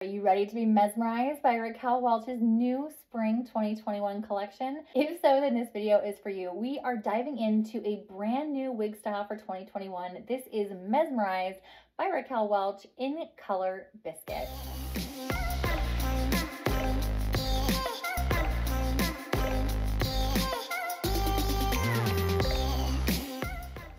Are you ready to be mesmerized by Raquel Welch's new spring 2021 collection? If so, then this video is for you. We are diving into a brand new wig style for 2021. This is Mesmerized by Raquel Welch in color Biscuit.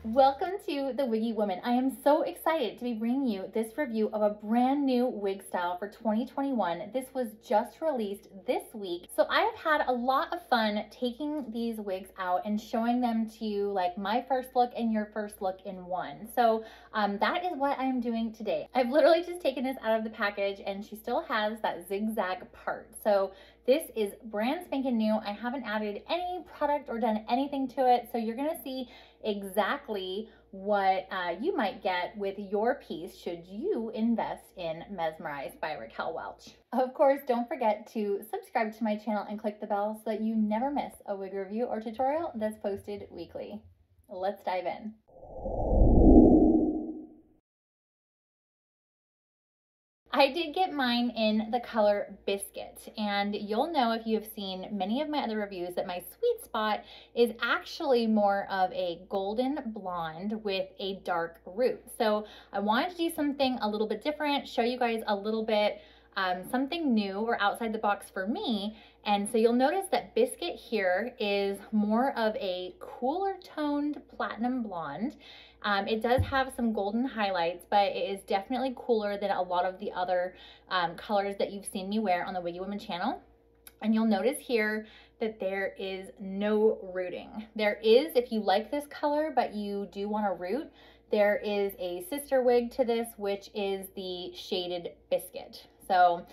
Welcome to the Wiggy Woman. I am so excited to be bringing you this review of a brand new wig style for 2021. This was just released this week. So I have had a lot of fun taking these wigs out and showing them to you, like my first look and your first look in one. So that is what I am doing today. I've literally just taken this out of the package and she still has that zigzag part. So this is brand spanking new. I haven't added any product or done anything to it. So you're gonna see exactly what you might get with your piece should you invest in Mesmerized by Raquel Welch. Of course, don't forget to subscribe to my channel and click the bell so that you never miss a wig review or tutorial that's posted weekly. Let's dive in. I did get mine in the color Biscuit, and you'll know if you have seen many of my other reviews that my sweet spot is actually more of a golden blonde with a dark root. So I wanted to do something a little bit different, show you guys a little bit something new or outside the box for me. And so you'll notice that Biscuit here is more of a cooler toned platinum blonde. It does have some golden highlights, but it is definitely cooler than a lot of the other colors that you've seen me wear on the Wiggy Woman channel. And you'll notice here that there is no rooting. There is, if you like this color, but you do want a root, there is a sister wig to this, which is the shaded Biscuit. So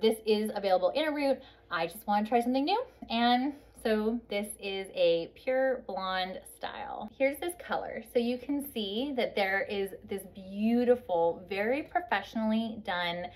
this is available in a root. I just want to try something new, and so this is a pure blonde style. Here's this color. So you can see that there is this beautiful, very professionally done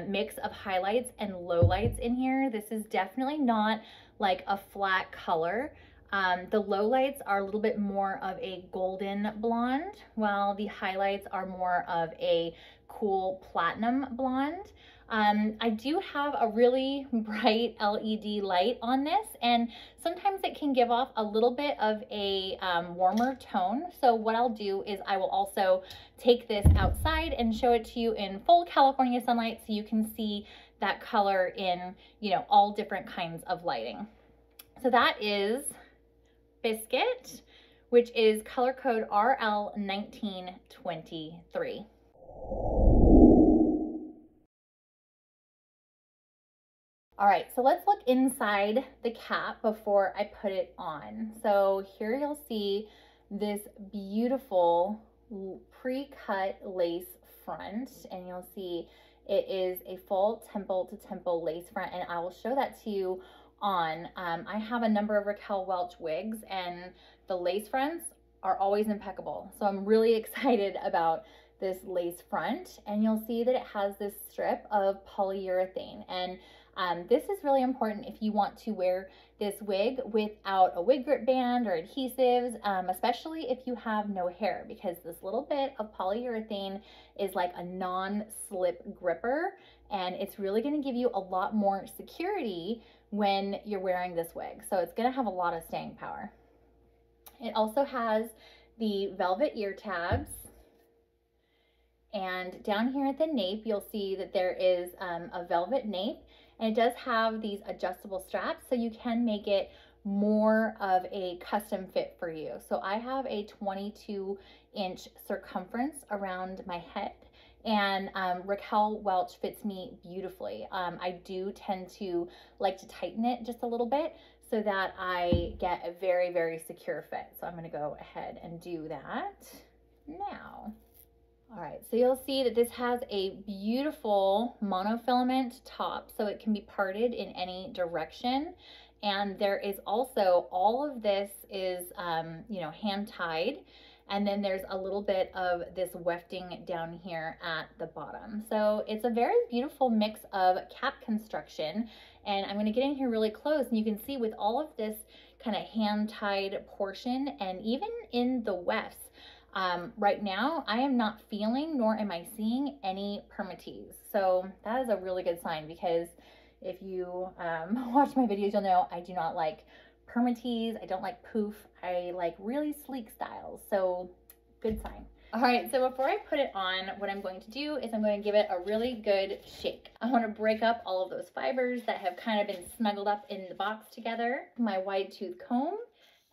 mix of highlights and lowlights in here. This is definitely not like a flat color. The lowlights are a little bit more of a golden blonde, while the highlights are more of a cool platinum blonde. I do have a really bright LED light on this, and sometimes it can give off a little bit of a warmer tone. So what I'll do is I will also take this outside and show it to you in full California sunlight so you can see that color in, you know, all different kinds of lighting. So that is Biscuit, which is color code RL1923. All right, so let's look inside the cap before I put it on. So here you'll see this beautiful pre-cut lace front, and you'll see it is a full temple to temple lace front, and I will show that to you on. I have a number of Raquel Welch wigs, and the lace fronts are always impeccable. So I'm really excited about this lace front, and you'll see that it has this strip of polyurethane, and this is really important if you want to wear this wig without a wig grip band or adhesives, especially if you have no hair, because this little bit of polyurethane is like a non-slip gripper, and it's really going to give you a lot more security when you're wearing this wig. So it's going to have a lot of staying power. It also has the velvet ear tabs. And down here at the nape, you'll see that there is a velvet nape, and it does have these adjustable straps, so you can make it more of a custom fit for you. So I have a 22-inch circumference around my head, and Raquel Welch fits me beautifully. I do tend to like to tighten it just a little bit so that I get a very, very secure fit. So I'm gonna go ahead and do that now. All right, so you'll see that this has a beautiful monofilament top, so it can be parted in any direction. And there is also, all of this is, you know, hand tied. And then there's a little bit of this wefting down here at the bottom. So it's a very beautiful mix of cap construction. And I'm gonna get in here really close, and you can see with all of this kind of hand tied portion, and even in the wefts, Right now, I am not feeling nor am I seeing any permatease. So that is a really good sign, because if you watch my videos, you'll know I do not like permatease. I don't like poof. I like really sleek styles. So good sign. All right, so before I put it on, what I'm going to do is I'm going to give it a really good shake. I want to break up all of those fibers that have kind of been snuggled up in the box together. My wide tooth comb,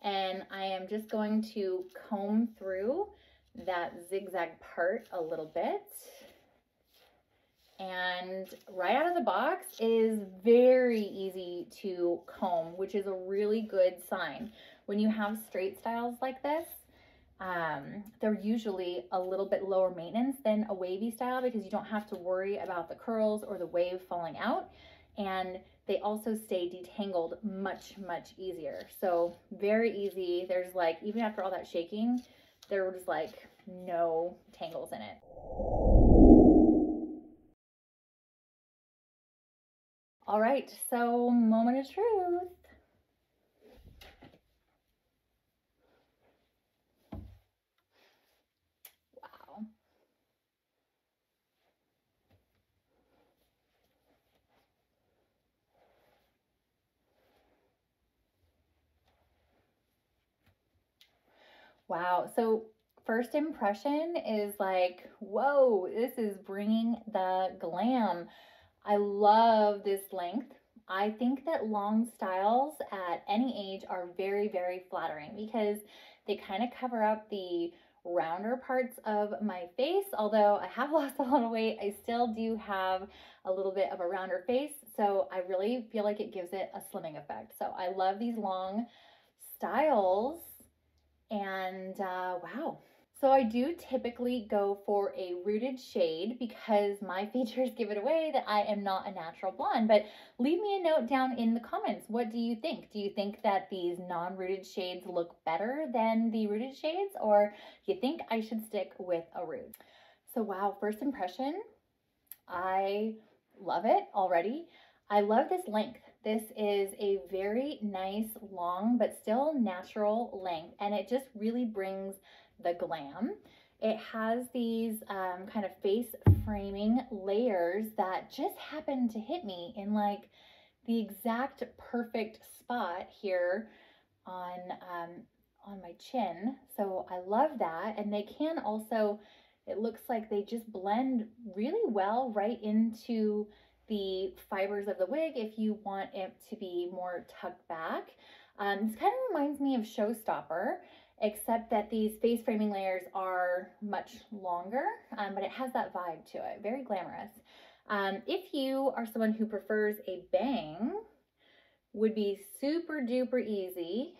and I am just going to comb through that zigzag part a little bit. And right out of the box, it is very easy to comb, which is a really good sign. When you have straight styles like this, they're usually a little bit lower maintenance than a wavy style, because you don't have to worry about the curls or the wave falling out. And they also stay detangled much, much easier. So very easy. There's like, even after all that shaking, there was like no tangles in it. All right, so moment of truth. Wow. Wow, so first impression is like, whoa, this is bringing the glam. I love this length. I think that long styles at any age are very, very flattering, because they kind of cover up the rounder parts of my face. Although I have lost a lot of weight, I still do have a little bit of a rounder face. So I really feel like it gives it a slimming effect. So I love these long styles, and wow. So I do typically go for a rooted shade, because my features give it away that I am not a natural blonde. But leave me a note down in the comments. What do you think? Do you think that these non-rooted shades look better than the rooted shades, or do you think I should stick with a root? So wow, first impression, I love it already. I love this length. This is a very nice, long, but still natural length, and it just really brings the glam. It has these kind of face framing layers that just happen to hit me in like the exact perfect spot here on my chin. So I love that. And they can also, it looks like they just blend really well right into the fibers of the wig if you want it to be more tucked back. This kind of reminds me of Showstopper, except that these face framing layers are much longer, but it has that vibe to it, very glamorous. If you are someone who prefers a bang, would be super duper easy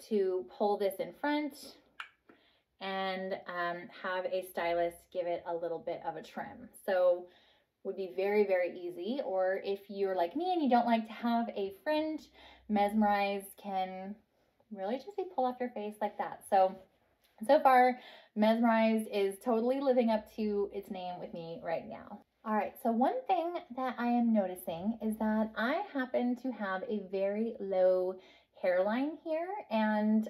to pull this in front and have a stylist give it a little bit of a trim. So would be very, very easy. Or if you're like me and you don't like to have a fringe, Mesmerized can really just be pulled off your face like that. So far, Mesmerized is totally living up to its name with me right now. All right, so one thing that I am noticing is that I happen to have a very low hairline here, and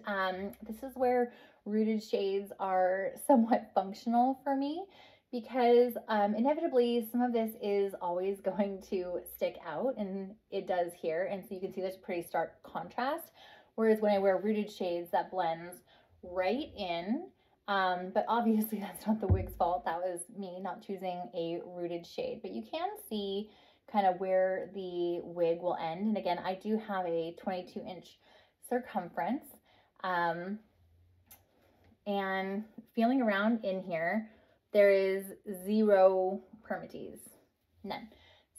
this is where rooted shades are somewhat functional for me, because inevitably some of this is always going to stick out, and it does here, and so you can see there's pretty stark contrast, whereas when I wear rooted shades, that blends right in. But obviously that's not the wig's fault. That was me not choosing a rooted shade. But you can see kind of where the wig will end. And again, I do have a 22-inch circumference. And feeling around in here, there is zero permatease, none.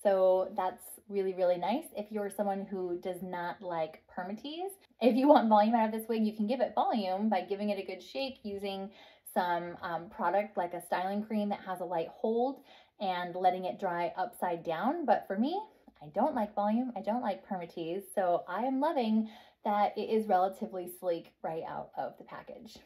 So that's really, really nice if you're someone who does not like permatease. If you want volume out of this wig, you can give it volume by giving it a good shake using some product like a styling cream that has a light hold and letting it dry upside down. But for me, I don't like volume. I don't like permatease. So I am loving that it is relatively sleek right out of the package.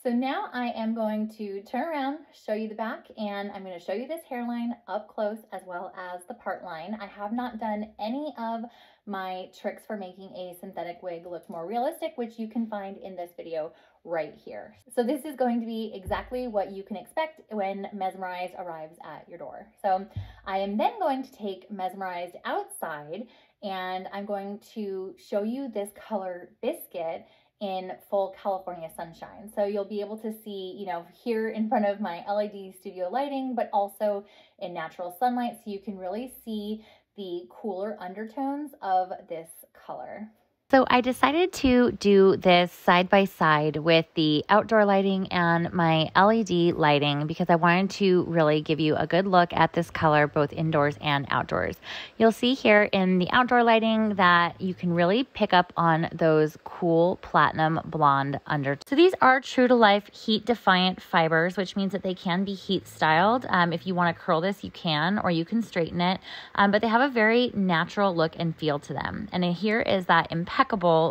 So now I am going to turn around, show you the back, and I'm going to show you this hairline up close as well as the part line. I have not done any of my tricks for making a synthetic wig look more realistic, which you can find in this video right here. So this is going to be exactly what you can expect when Mesmerized arrives at your door. So I am then going to take Mesmerized outside, and I'm going to show you this color Biscuit in full California sunshine. So you'll be able to see, you know, here in front of my LED studio lighting, but also in natural sunlight, so you can really see the cooler undertones of this color. So I decided to do this side by side with the outdoor lighting and my LED lighting because I wanted to really give you a good look at this color both indoors and outdoors. You'll see here in the outdoor lighting that you can really pick up on those cool platinum blonde undertones. So these are true to life heat defiant fibers, which means that they can be heat styled. If you want to curl this, you can, or you can straighten it, but they have a very natural look and feel to them. And here is that impeccable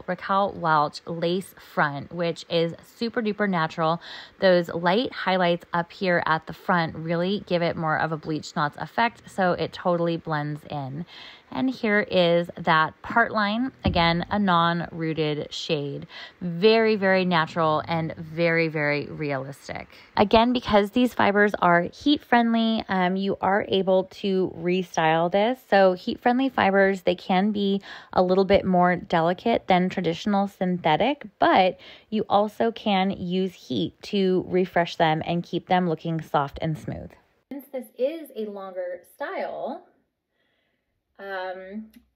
Raquel Welch lace front, which is super duper natural. Those light highlights up here at the front really give it more of a bleach knots effect, so it totally blends in. And here is that part line, again, a non-rooted shade. Very, very natural and very, very realistic. Again, because these fibers are heat friendly, you are able to restyle this. So heat friendly fibers, they can be a little bit more delicate than traditional synthetic, but you also can use heat to refresh them and keep them looking soft and smooth. Since this is a longer style,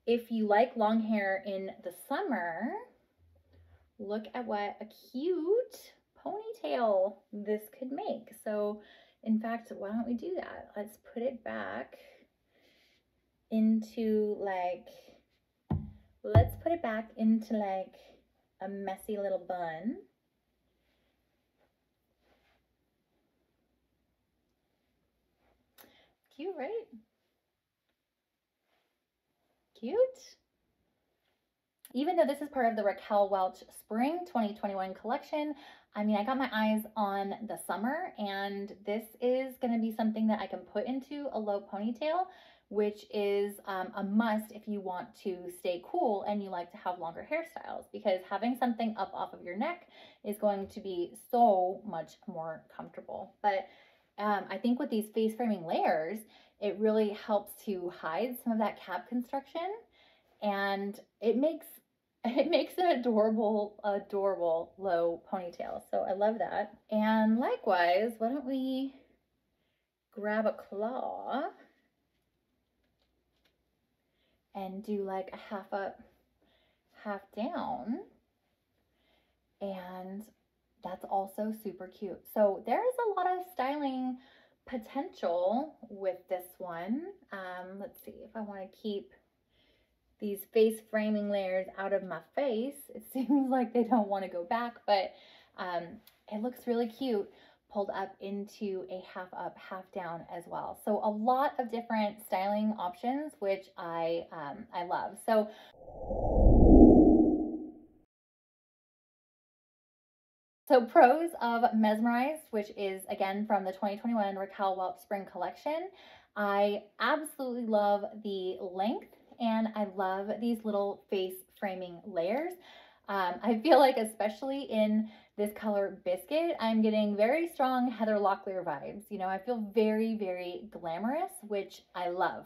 if you like long hair in the summer, look at what a cute ponytail this could make. So in fact, why don't we do that? Let's put it back into like a messy little bun. Cute, right? Cute. Even though this is part of the Raquel Welch Spring 2021 collection, I mean, I got my eyes on the summer, and this is going to be something that I can put into a low ponytail, which is a must if you want to stay cool and you like to have longer hairstyles, because having something up off of your neck is going to be so much more comfortable. But I think with these face framing layers, it really helps to hide some of that cap construction, and it makes an adorable low ponytail. So I love that. And likewise, why don't we grab a claw and do like a half up, half down. And that's also super cute. So there is a lot of styling potential with this one. Let's see if I want to keep these face framing layers out of my face. It seems like they don't want to go back, but it looks really cute pulled up into a half up, half down as well. So a lot of different styling options, which I love. So pros of Mesmerized, which is again from the 2021 Raquel Welch Spring Collection. I absolutely love the length, and I love these little face framing layers. I feel like especially in this color Biscuit, I'm getting very strong Heather Locklear vibes. You know, I feel very, very glamorous, which I love.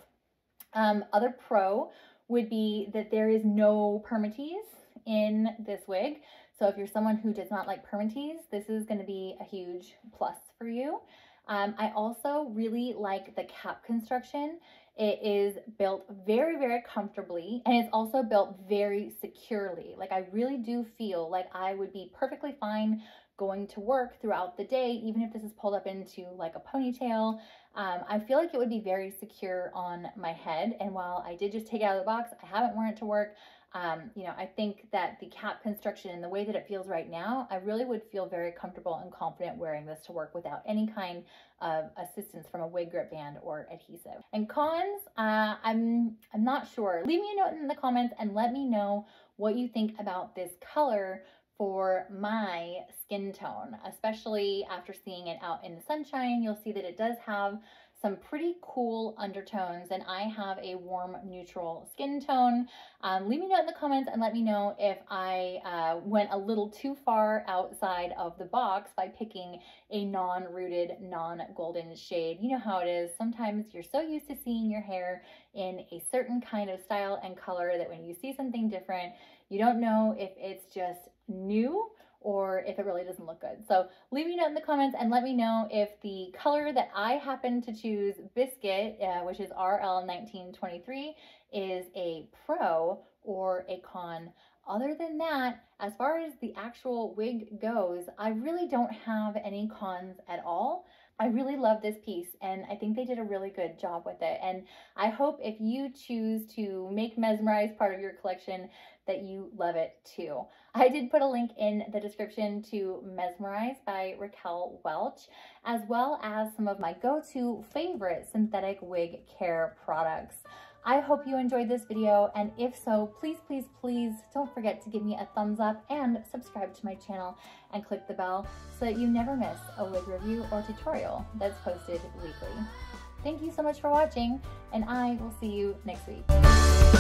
Other pro would be that there is no permatease in this wig. So if you're someone who does not like permatease, this is going to be a huge plus for you. I also really like the cap construction. It is built very, very comfortably, and it's also built very securely. Like, I really do feel like I would be perfectly fine going to work throughout the day, even if this is pulled up into like a ponytail. I feel like it would be very secure on my head. And while I did just take it out of the box, I haven't worn it to work. You know, I think that the cap construction and the way that it feels right now, I really would feel very comfortable and confident wearing this to work without any kind of assistance from a wig grip band or adhesive. And cons, I'm not sure. Leave me a note in the comments and let me know what you think about this color for my skin tone, especially after seeing it out in the sunshine. You'll see that it does have some pretty cool undertones, and I have a warm neutral skin tone. Leave me a note in the comments and let me know if I went a little too far outside of the box by picking a non-rooted, non-golden shade. You know how it is. Sometimes you're so used to seeing your hair in a certain kind of style and color that when you see something different, you don't know if it's just new or if it really doesn't look good. So leave me a note in the comments and let me know if the color that I happen to choose, Biscuit, which is RL1923, is a pro or a con. Other than that, as far as the actual wig goes, I really don't have any cons at all. I really love this piece, and I think they did a really good job with it. And I hope if you choose to make Mesmerized part of your collection that you love it too. I did put a link in the description to Mesmerized by Raquel Welch, as well as some of my go-to favorite synthetic wig care products. I hope you enjoyed this video, and if so, please, please, please don't forget to give me a thumbs up and subscribe to my channel and click the bell so that you never miss a wig review or tutorial that's posted weekly. Thank you so much for watching, and I will see you next week.